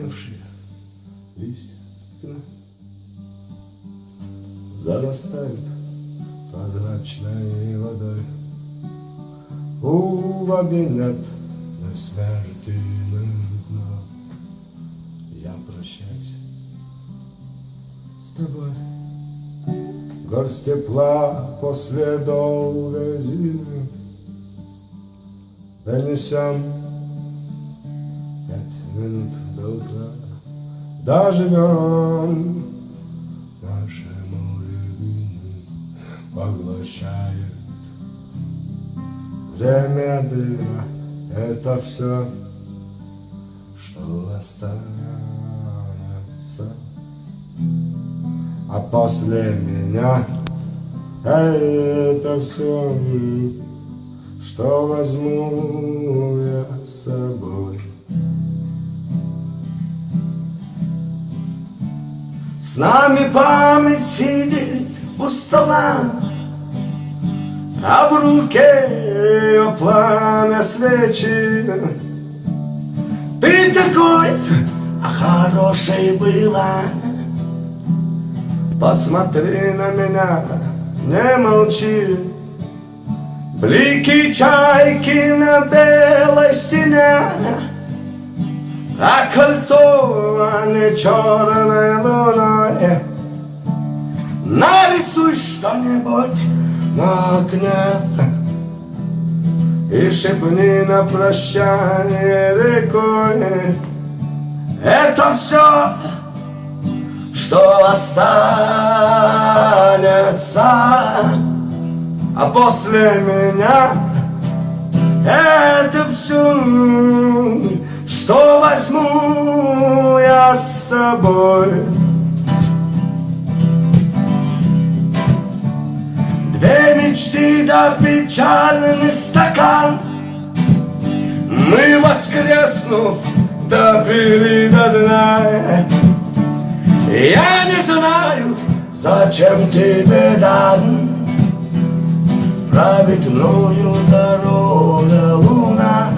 потемневшие листья окна зарастают прозрачной водой. У воды нет бессмертных дна. Я прощаюсь с тобой. Горсть тепла после долгой зимы донесем 5 минут до утра. Доживем, наше море вины поглощает. Время дыма — это все, что останется. А после меня это все, что возьму я с собой. С нами память сидит у стола, а в руке ее пламя свечи. Ты такой, а хорошей была. Посмотри на меня, не молчи. Блики чайки на белой стене, а кольцо не черной луной. Нарисуй что-нибудь на окне и шепни на прощание рекой. Это все, что останется, а после меня это все, что возьму я с собой. Две мечты да печальный стакан, мы, воскреснув, допили до дна. Я не знаю, зачем тебе дан, правит мною дорога луна.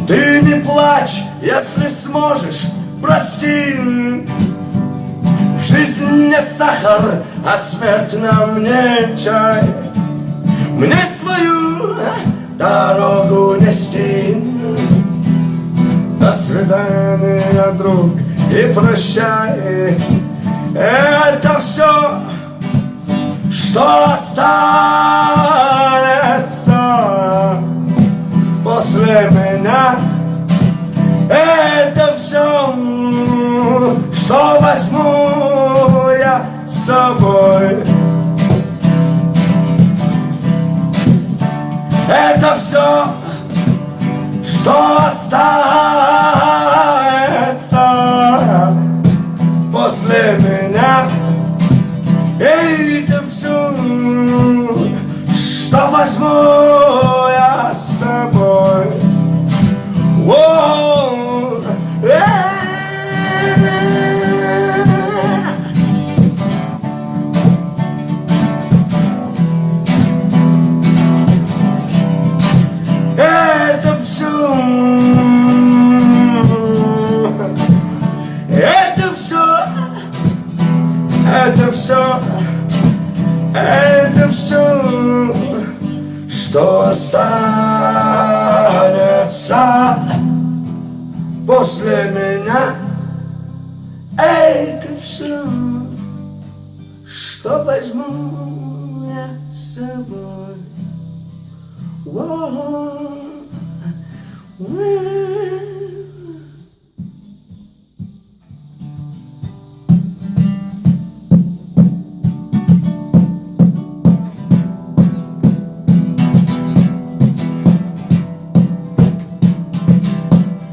Ты не плачь, если сможешь, прости. Жизнь не сахар, а смерть на мне чай. Мне свою дорогу нести. До свидания, друг, и прощай. Это все, что останется после меня. Это все, что возьму я с собой. Это все, что останется после меня. Это все, что возьму я с собой. Воу, это все, это все, это все, это все, что останется после меня. Это все, что возьму я с собой.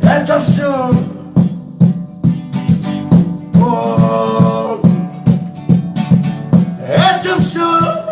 Это все, это все.